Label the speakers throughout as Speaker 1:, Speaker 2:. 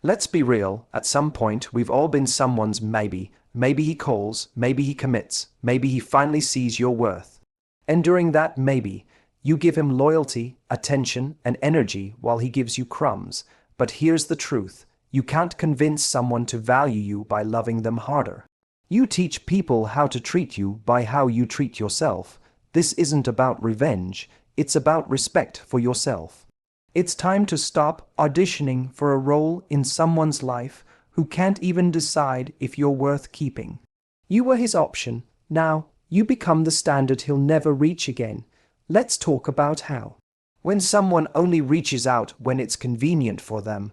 Speaker 1: Let's be real, at some point we've all been someone's maybe. Maybe he calls, maybe he commits, maybe he finally sees your worth. And during that maybe, you give him loyalty, attention, and energy while he gives you crumbs. But here's the truth, you can't convince someone to value you by loving them harder. You teach people how to treat you by how you treat yourself. This isn't about revenge, it's about respect for yourself. It's time to stop auditioning for a role in someone's life who can't even decide if you're worth keeping. You were his option, now you become the standard he'll never reach again. Let's talk about how. When someone only reaches out when it's convenient for them,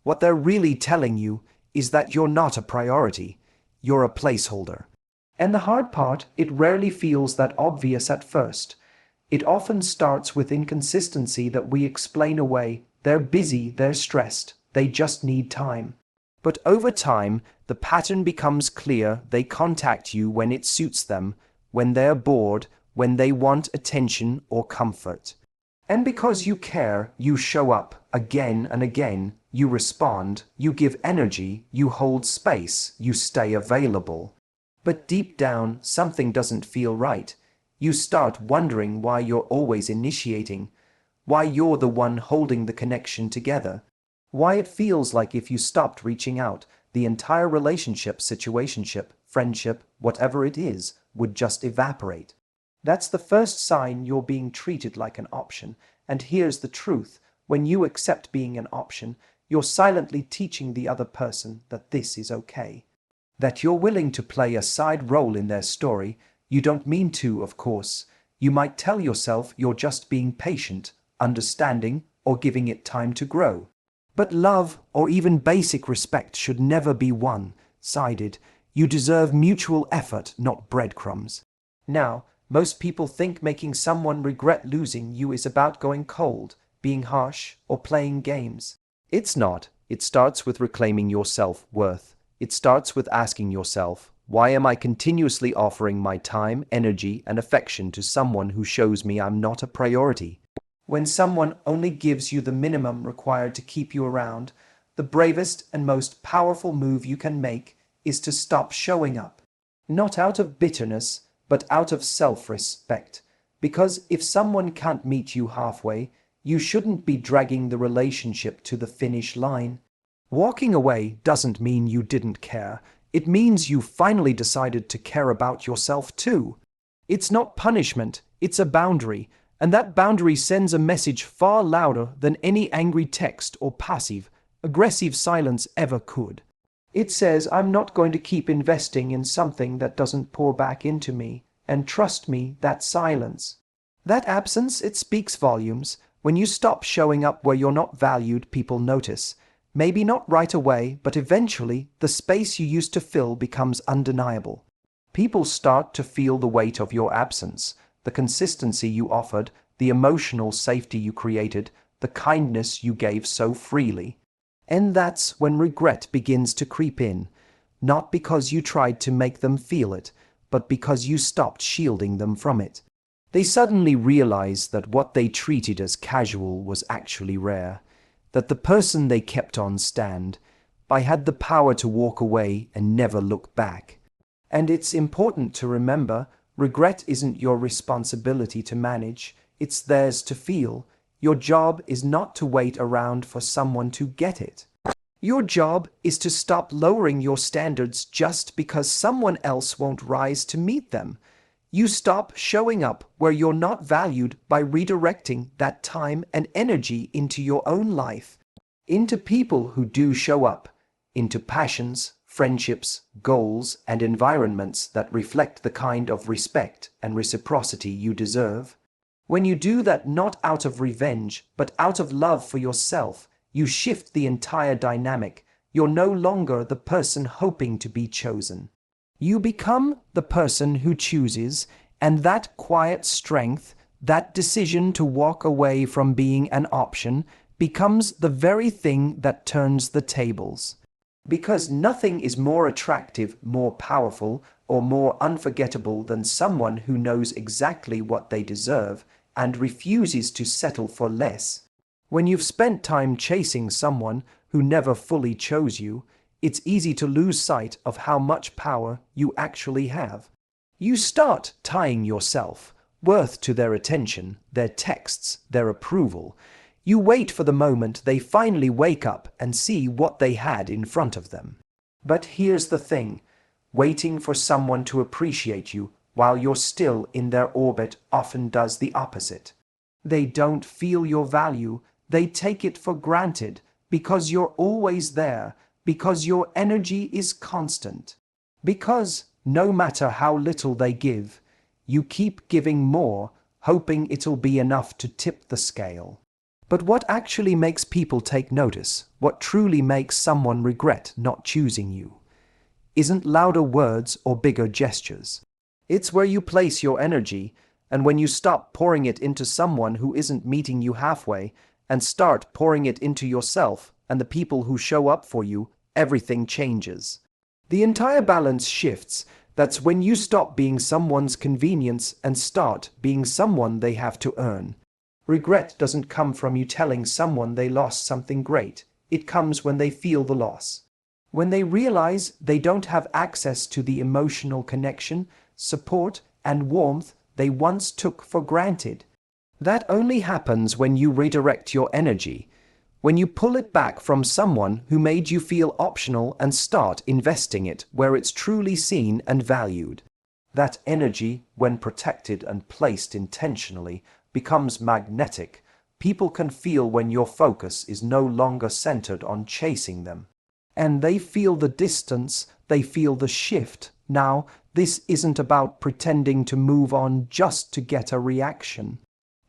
Speaker 1: what they're really telling you is that you're not a priority, you're a placeholder. And the hard part, it rarely feels that obvious at first. It often starts with inconsistency that we explain away. They're busy, they're stressed, they just need time. But over time, the pattern becomes clear. They contact you when it suits them, when they're bored, when they want attention or comfort. And because you care, you show up again and again. You respond, you give energy, you hold space, you stay available. But deep down, something doesn't feel right. You start wondering why you're always initiating, why you're the one holding the connection together, why it feels like if you stopped reaching out, the entire relationship, situationship, friendship, whatever it is, would just evaporate. That's the first sign you're being treated like an option. And here's the truth, when you accept being an option, you're silently teaching the other person that this is okay. That you're willing to play a side role in their story. You don't mean to, of course. You might tell yourself you're just being patient, understanding, or giving it time to grow. But love, or even basic respect, should never be one-sided. You deserve mutual effort, not breadcrumbs. Now, most people think making someone regret losing you is about going cold, being harsh, or playing games. It's not. It starts with reclaiming your self-worth. It starts with asking yourself, why am I continuously offering my time, energy, and affection to someone who shows me I'm not a priority? When someone only gives you the minimum required to keep you around, the bravest and most powerful move you can make is to stop showing up. Not out of bitterness, but out of self-respect. Because if someone can't meet you halfway, you shouldn't be dragging the relationship to the finish line. Walking away doesn't mean you didn't care. It means you finally decided to care about yourself too. It's not punishment, it's a boundary, and that boundary sends a message far louder than any angry text or passive-aggressive silence ever could. It says, I'm not going to keep investing in something that doesn't pour back into me, and trust me, that silence. That absence, it speaks volumes. When you stop showing up where you're not valued, people notice. Maybe not right away, but eventually, the space you used to fill becomes undeniable. People start to feel the weight of your absence, the consistency you offered, the emotional safety you created, the kindness you gave so freely. And that's when regret begins to creep in, not because you tried to make them feel it, but because you stopped shielding them from it. They suddenly realize that what they treated as casual was actually rare, that the person they kept on standby had the power to walk away and never look back. And it's important to remember, regret isn't your responsibility to manage, it's theirs to feel. Your job is not to wait around for someone to get it. Your job is to stop lowering your standards just because someone else won't rise to meet them. You stop showing up where you're not valued by redirecting that time and energy into your own life, into people who do show up, into passions, friendships, goals, and environments that reflect the kind of respect and reciprocity you deserve. When you do that not out of revenge, but out of love for yourself, you shift the entire dynamic. You're no longer the person hoping to be chosen. You become the person who chooses, and that quiet strength, that decision to walk away from being an option, becomes the very thing that turns the tables. Because nothing is more attractive, more powerful, or more unforgettable than someone who knows exactly what they deserve and refuses to settle for less. When you've spent time chasing someone who never fully chose you, it's easy to lose sight of how much power you actually have. You start tying your self-worth to their attention, their texts, their approval. You wait for the moment they finally wake up and see what they had in front of them. But here's the thing, waiting for someone to appreciate you while you're still in their orbit often does the opposite. They don't feel your value, they take it for granted because you're always there, because your energy is constant. Because, no matter how little they give, you keep giving more, hoping it'll be enough to tip the scale. But what actually makes people take notice, what truly makes someone regret not choosing you, isn't louder words or bigger gestures. It's where you place your energy, and when you stop pouring it into someone who isn't meeting you halfway, and start pouring it into yourself and the people who show up for you, everything changes. The entire balance shifts. That's when you stop being someone's convenience and start being someone they have to earn. Regret doesn't come from you telling someone they lost something great. It comes when they feel the loss. When they realize they don't have access to the emotional connection, support, and warmth they once took for granted. That only happens when you redirect your energy, when you pull it back from someone who made you feel optional and start investing it where it's truly seen and valued. That energy, when protected and placed intentionally, becomes magnetic. People can feel when your focus is no longer centered on chasing them. And they feel the distance, they feel the shift. Now, this isn't about pretending to move on just to get a reaction.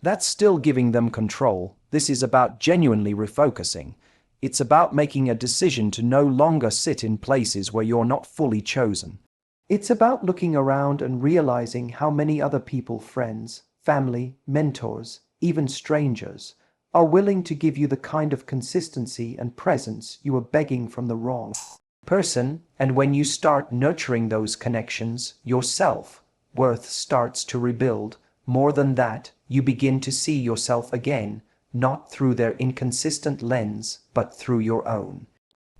Speaker 1: That's still giving them control. This is about genuinely refocusing. It's about making a decision to no longer sit in places where you're not fully chosen. It's about looking around and realizing how many other people, friends, family, mentors, even strangers, are willing to give you the kind of consistency and presence you were begging from the wrong person, and when you start nurturing those connections, your self-worth starts to rebuild. More than that, you begin to see yourself again, not through their inconsistent lens, but through your own.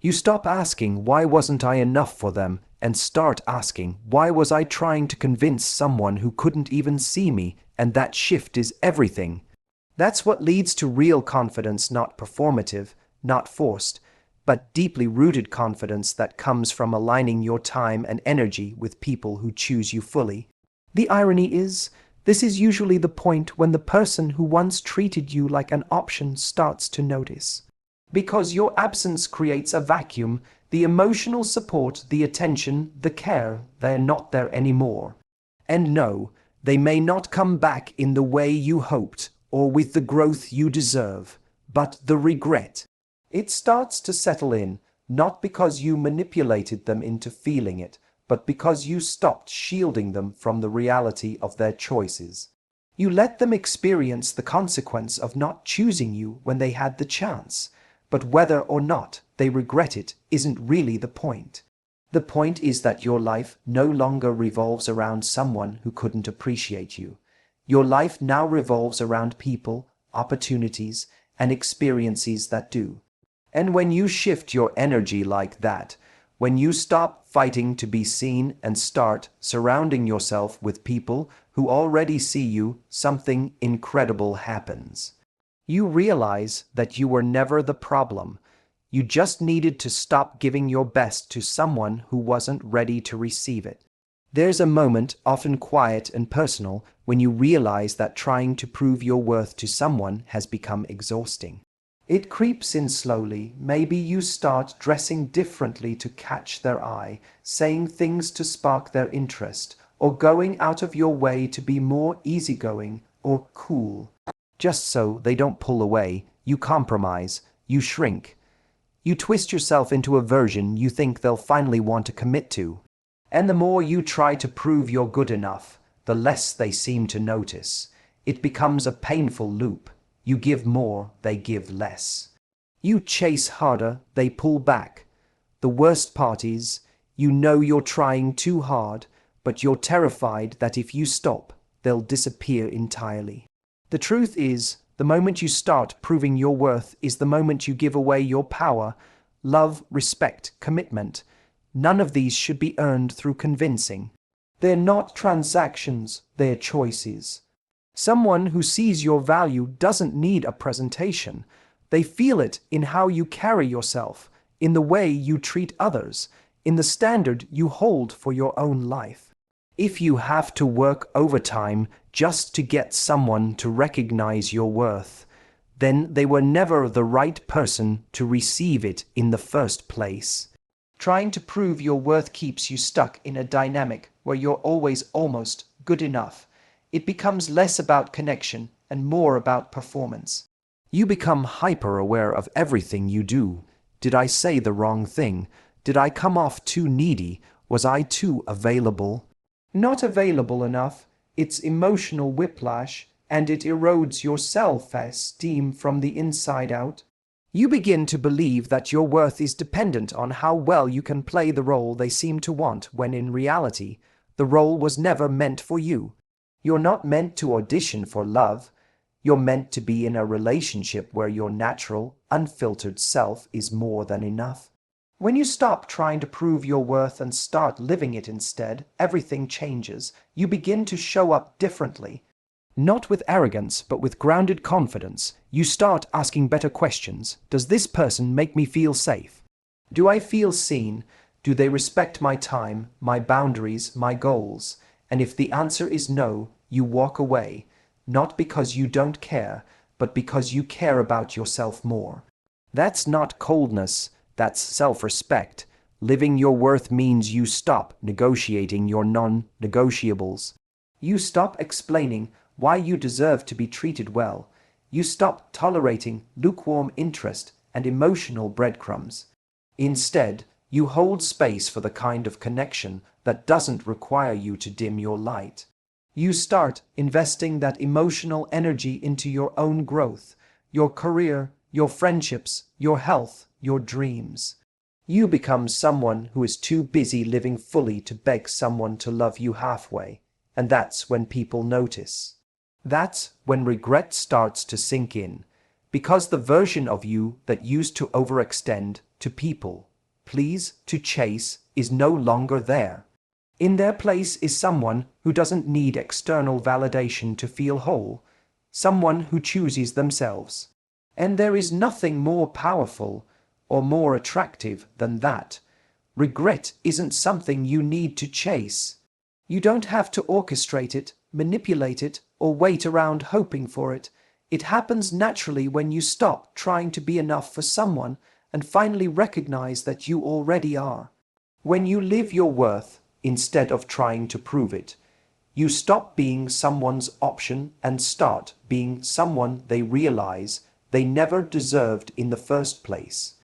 Speaker 1: You stop asking, why wasn't I enough for them, and start asking, why was I trying to convince someone who couldn't even see me? And that shift is everything. That's what leads to real confidence, not performative, not forced, but deeply rooted confidence that comes from aligning your time and energy with people who choose you fully. The irony is, this is usually the point when the person who once treated you like an option starts to notice. Because your absence creates a vacuum, the emotional support, the attention, the care, they're not there anymore. And no, they may not come back in the way you hoped or with the growth you deserve, but the regret. It starts to settle in, not because you manipulated them into feeling it, but because you stopped shielding them from the reality of their choices. You let them experience the consequence of not choosing you when they had the chance, but whether or not they regret it isn't really the point. The point is that your life no longer revolves around someone who couldn't appreciate you. Your life now revolves around people, opportunities, and experiences that do. And when you shift your energy like that, when you stop fighting to be seen and start surrounding yourself with people who already see you, something incredible happens. You realize that you were never the problem. You just needed to stop giving your best to someone who wasn't ready to receive it. There's a moment, often quiet and personal, when you realize that trying to prove your worth to someone has become exhausting. It creeps in slowly. Maybe you start dressing differently to catch their eye, saying things to spark their interest, or going out of your way to be more easygoing or cool. Just so they don't pull away, you compromise, you shrink. You twist yourself into a version you think they'll finally want to commit to. And the more you try to prove you're good enough, the less they seem to notice. It becomes a painful loop. You give more, they give less. You chase harder, they pull back. The worst part is, you know you're trying too hard, but you're terrified that if you stop, they'll disappear entirely. The truth is, The moment you start proving your worth is the moment you give away your power, love, respect, commitment. None of these should be earned through convincing. They're not transactions, they're choices. Someone who sees your value doesn't need a presentation. They feel it in how you carry yourself, in the way you treat others, in the standard you hold for your own life. If you have to work overtime just to get someone to recognize your worth, then they were never the right person to receive it in the first place. Trying to prove your worth keeps you stuck in a dynamic where you're always almost good enough. It becomes less about connection and more about performance. You become hyper-aware of everything you do. Did I say the wrong thing? Did I come off too needy? Was I too available? Not available enough. It's emotional whiplash, and it erodes your self-esteem from the inside out. You begin to believe that your worth is dependent on how well you can play the role they seem to want, when in reality, the role was never meant for you. You're not meant to audition for love. You're meant to be in a relationship where your natural, unfiltered self is more than enough. When you stop trying to prove your worth and start living it instead, everything changes. You begin to show up differently. Not with arrogance, but with grounded confidence. You start asking better questions. Does this person make me feel safe? Do I feel seen? Do they respect my time, my boundaries, my goals? And if the answer is no, you walk away, not because you don't care, but because you care about yourself more. That's not coldness, that's self-respect. Living your worth means you stop negotiating your non-negotiables. You stop explaining why you deserve to be treated well. You stop tolerating lukewarm interest and emotional breadcrumbs. Instead, you hold space for the kind of connection that doesn't require you to dim your light. You start investing that emotional energy into your own growth, your career, your friendships, your health, your dreams. You become someone who is too busy living fully to beg someone to love you halfway, and that's when people notice. That's when regret starts to sink in, because the version of you that used to overextend, to people, please, to chase, is no longer there. In their place is someone who doesn't need external validation to feel whole, someone who chooses themselves. And there is nothing more powerful or more attractive than that. Regret isn't something you need to chase. You don't have to orchestrate it, manipulate it, or wait around hoping for it. It happens naturally when you stop trying to be enough for someone and finally recognize that you already are. When you live your worth instead of trying to prove it, you stop being someone's option and start being someone they realize they never deserved in the first place.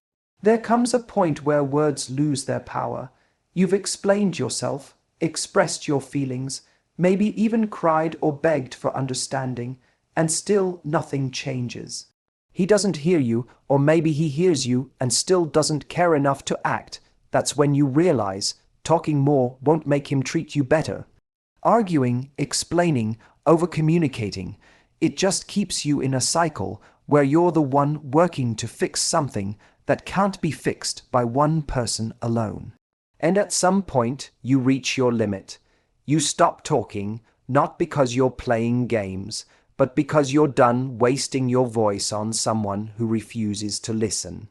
Speaker 1: There comes a point where words lose their power. You've explained yourself, expressed your feelings, maybe even cried or begged for understanding, and still nothing changes. He doesn't hear you, or maybe he hears you and still doesn't care enough to act. That's when you realize talking more won't make him treat you better. Arguing, explaining, over-communicating, it just keeps you in a cycle where you're the one working to fix something that can't be fixed by one person alone. And at some point, you reach your limit. You stop talking, not because you're playing games, but because you're done wasting your voice on someone who refuses to listen.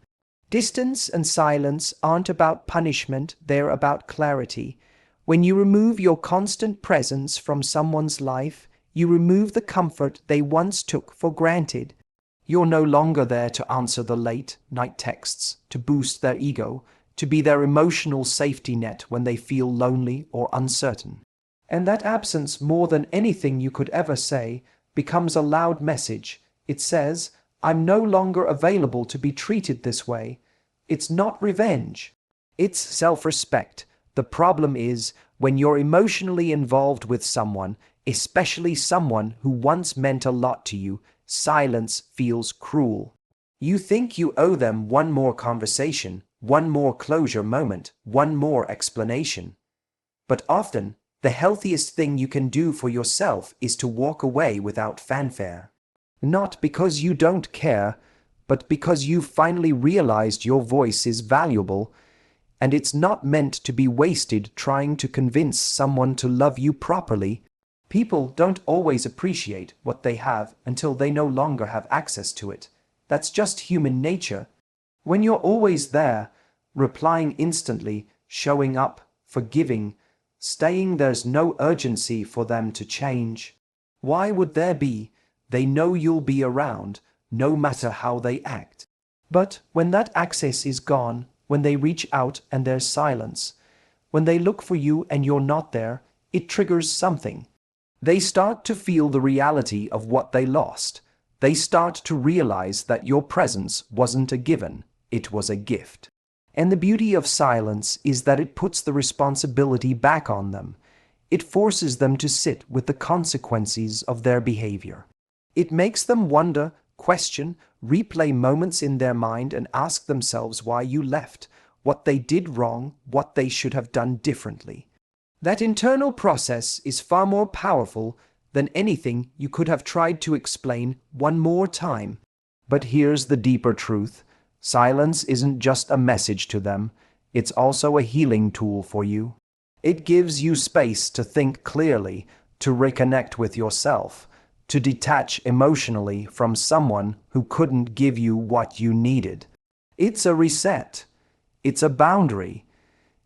Speaker 1: Distance and silence aren't about punishment, they're about clarity. When you remove your constant presence from someone's life, you remove the comfort they once took for granted. You're no longer there to answer the late-night texts, to boost their ego, to be their emotional safety net when they feel lonely or uncertain. And that absence, more than anything you could ever say, becomes a loud message. It says, I'm no longer available to be treated this way. It's not revenge. It's self-respect. The problem is, when you're emotionally involved with someone, especially someone who once meant a lot to you, silence feels cruel. You think you owe them one more conversation, one more closure moment, one more explanation. But often, the healthiest thing you can do for yourself is to walk away without fanfare. Not because you don't care, but because you've finally realized your voice is valuable, and it's not meant to be wasted trying to convince someone to love you properly. People don't always appreciate what they have until they no longer have access to it. That's just human nature. When you're always there, replying instantly, showing up, forgiving, staying, there's no urgency for them to change. Why would there be? They know you'll be around, no matter how they act. But when that access is gone, when they reach out and there's silence, when they look for you and you're not there, it triggers something. They start to feel the reality of what they lost. They start to realize that your presence wasn't a given, it was a gift. And the beauty of silence is that it puts the responsibility back on them. It forces them to sit with the consequences of their behavior. It makes them wonder, question, replay moments in their mind and ask themselves why you left, what they did wrong, what they should have done differently. That internal process is far more powerful than anything you could have tried to explain one more time. But here's the deeper truth. Silence isn't just a message to them, it's also a healing tool for you. It gives you space to think clearly, to reconnect with yourself, to detach emotionally from someone who couldn't give you what you needed. It's a reset. It's a boundary.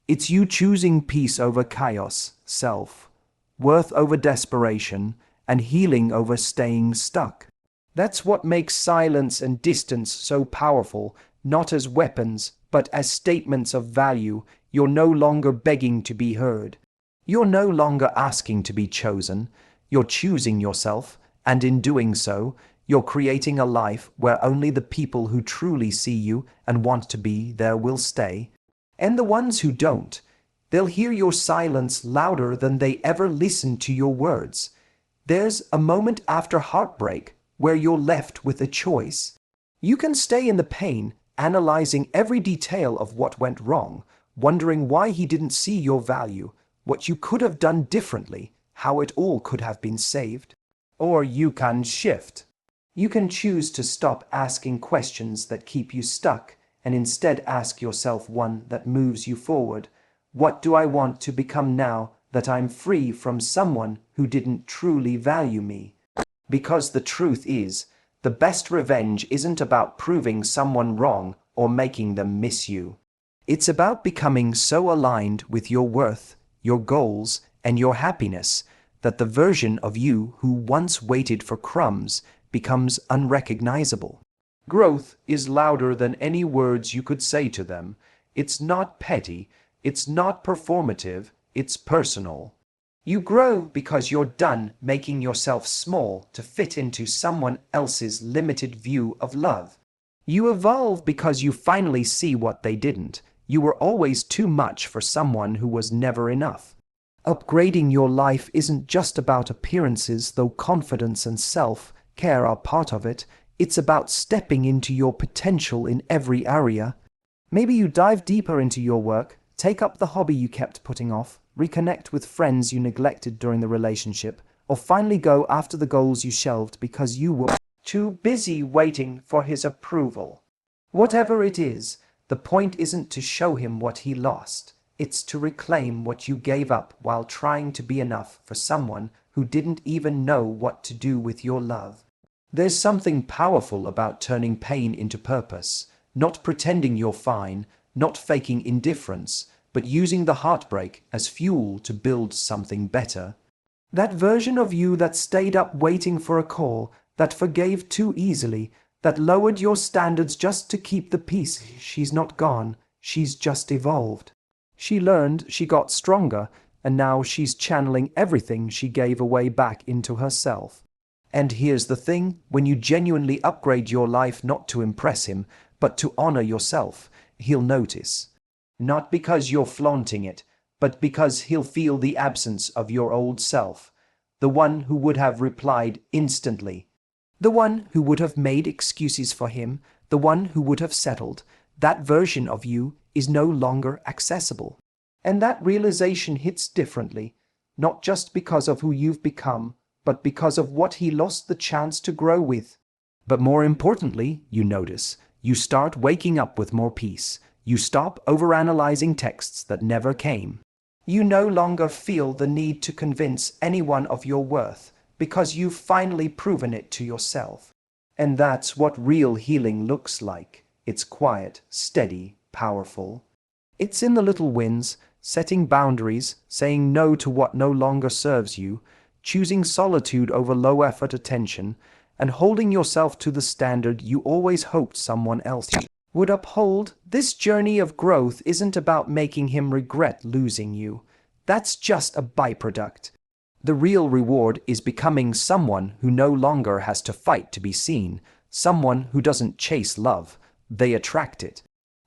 Speaker 1: It's you choosing peace over chaos, self-worth over desperation, and healing over staying stuck. That's what makes silence and distance so powerful, not as weapons, but as statements of value. You're no longer begging to be heard. You're no longer asking to be chosen. You're choosing yourself, and in doing so, you're creating a life where only the people who truly see you and want to be there will stay. And the ones who don't, they'll hear your silence louder than they ever listen to your words. There's a moment after heartbreak where you're left with a choice. You can stay in the pain, analyzing every detail of what went wrong, wondering why he didn't see your value, what you could have done differently, how it all could have been saved. Or you can shift. You can choose to stop asking questions that keep you stuck and instead ask yourself one that moves you forward. What do I want to become now that I'm free from someone who didn't truly value me? Because the truth is, the best revenge isn't about proving someone wrong or making them miss you. It's about becoming so aligned with your worth, your goals, and your happiness that the version of you who once waited for crumbs becomes unrecognizable. Growth is louder than any words you could say to them. It's not petty, it's not performative, it's personal. You grow because you're done making yourself small to fit into someone else's limited view of love. You evolve because you finally see what they didn't. You were always too much for someone who was never enough. Upgrading your life isn't just about appearances, though confidence and self-care are part of it. It's about stepping into your potential in every area. Maybe you dive deeper into your work, take up the hobby you kept putting off, reconnect with friends you neglected during the relationship, or finally go after the goals you shelved because you were too busy waiting for his approval. Whatever it is, the point isn't to show him what he lost. It's to reclaim what you gave up while trying to be enough for someone who didn't even know what to do with your love. There's something powerful about turning pain into purpose, not pretending you're fine, not faking indifference, but using the heartbreak as fuel to build something better. That version of you that stayed up waiting for a call, that forgave too easily, that lowered your standards just to keep the peace. She's not gone, she's just evolved. She learned, she got stronger, and now she's channeling everything she gave away back into herself. And here's the thing, when you genuinely upgrade your life not to impress him, but to honor yourself, he'll notice. Not because you're flaunting it, but because he'll feel the absence of your old self, the one who would have replied instantly, the one who would have made excuses for him, the one who would have settled. That version of you is no longer accessible. And that realization hits differently, not just because of who you've become, but because of what he lost the chance to grow with. But more importantly, you notice, you start waking up with more peace. You stop overanalyzing texts that never came. You no longer feel the need to convince anyone of your worth because you've finally proven it to yourself. And that's what real healing looks like. It's quiet, steady, powerful. It's in the little wins, setting boundaries, saying no to what no longer serves you, choosing solitude over low-effort attention, and holding yourself to the standard you always hoped someone else would uphold. This journey of growth isn't about making him regret losing you. That's just a byproduct. The real reward is becoming someone who no longer has to fight to be seen, someone who doesn't chase love, they attract it.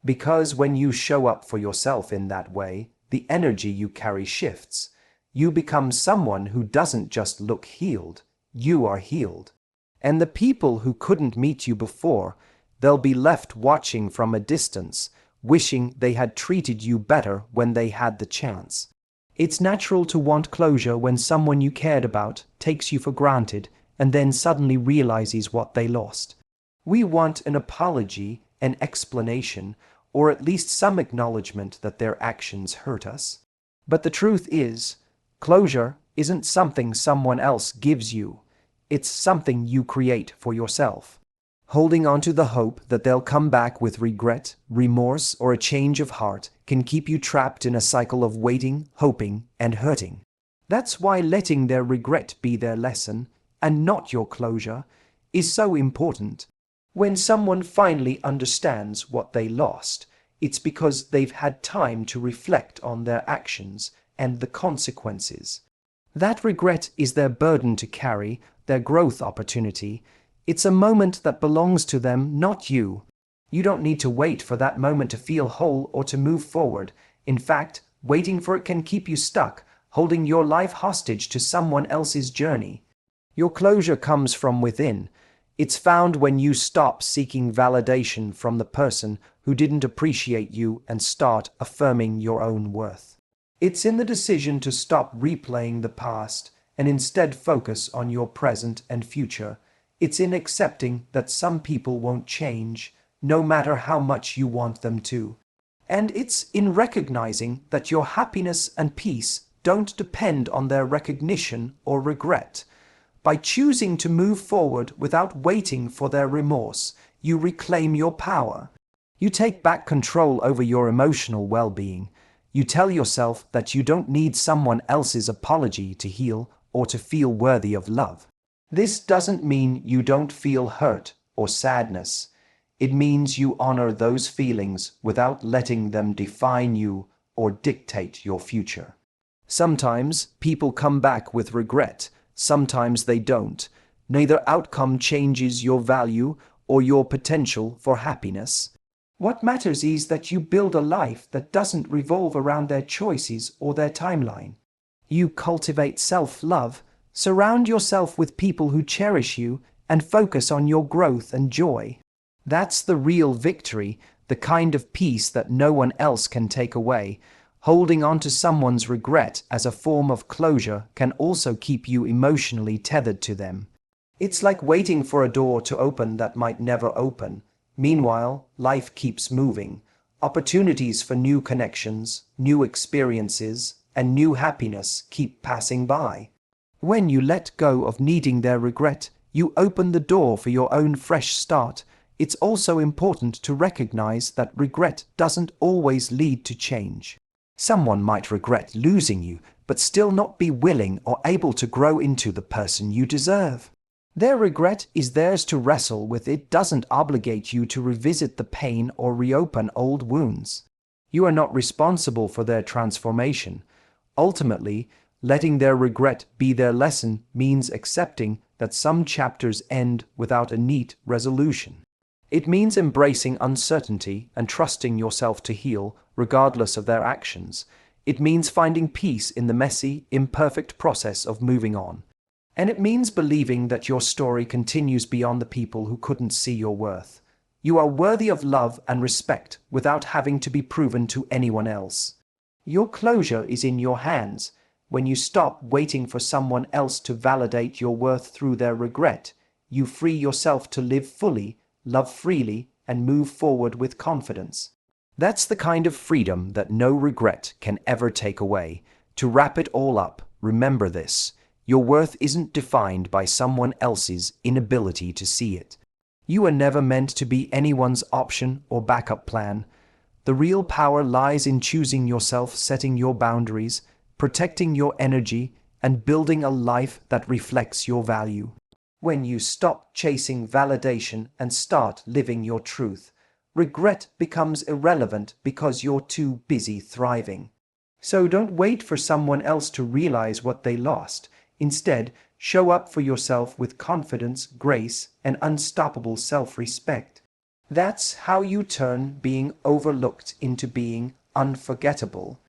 Speaker 1: Because when you show up for yourself in that way, the energy you carry shifts. You become someone who doesn't just look healed, you are healed. And the people who couldn't meet you before, they'll be left watching from a distance, wishing they had treated you better when they had the chance. It's natural to want closure when someone you cared about takes you for granted and then suddenly realizes what they lost. We want an apology, an explanation, or at least some acknowledgement that their actions hurt us. But the truth is, closure isn't something someone else gives you. It's something you create for yourself. Holding on to the hope that they'll come back with regret, remorse, or a change of heart can keep you trapped in a cycle of waiting, hoping, and hurting. That's why letting their regret be their lesson, and not your closure, is so important. When someone finally understands what they lost, it's because they've had time to reflect on their actions and the consequences. That regret is their burden to carry, their growth opportunity. It's a moment that belongs to them, not you. You don't need to wait for that moment to feel whole or to move forward. In fact, waiting for it can keep you stuck, holding your life hostage to someone else's journey. Your closure comes from within. It's found when you stop seeking validation from the person who didn't appreciate you and start affirming your own worth. It's in the decision to stop replaying the past and instead focus on your present and future. It's in accepting that some people won't change, no matter how much you want them to. And it's in recognizing that your happiness and peace don't depend on their recognition or regret. By choosing to move forward without waiting for their remorse, you reclaim your power. You take back control over your emotional well-being. You tell yourself that you don't need someone else's apology to heal or to feel worthy of love. This doesn't mean you don't feel hurt or sadness. It means you honor those feelings without letting them define you or dictate your future. Sometimes people come back with regret. Sometimes they don't. Neither outcome changes your value or your potential for happiness. What matters is that you build a life that doesn't revolve around their choices or their timeline. You cultivate self-love, surround yourself with people who cherish you, and focus on your growth and joy. That's the real victory, the kind of peace that no one else can take away. Holding on to someone's regret as a form of closure can also keep you emotionally tethered to them. It's like waiting for a door to open that might never open. Meanwhile, life keeps moving. Opportunities for new connections, new experiences, and new happiness keep passing by. When you let go of needing their regret, you open the door for your own fresh start. It's also important to recognize that regret doesn't always lead to change. Someone might regret losing you, but still not be willing or able to grow into the person you deserve. Their regret is theirs to wrestle with. It doesn't obligate you to revisit the pain or reopen old wounds. You are not responsible for their transformation. Ultimately, letting their regret be their lesson means accepting that some chapters end without a neat resolution. It means embracing uncertainty and trusting yourself to heal, regardless of their actions. It means finding peace in the messy, imperfect process of moving on. And it means believing that your story continues beyond the people who couldn't see your worth. You are worthy of love and respect without having to be proven to anyone else. Your closure is in your hands. When you stop waiting for someone else to validate your worth through their regret, you free yourself to live fully, love freely, and move forward with confidence. That's the kind of freedom that no regret can ever take away. To wrap it all up, remember this: your worth isn't defined by someone else's inability to see it. You are never meant to be anyone's option or backup plan. The real power lies in choosing yourself, setting your boundaries, protecting your energy, and building a life that reflects your value. When you stop chasing validation and start living your truth, regret becomes irrelevant because you're too busy thriving. So don't wait for someone else to realize what they lost. Instead, show up for yourself with confidence, grace, and unstoppable self-respect. That's how you turn being overlooked into being unforgettable.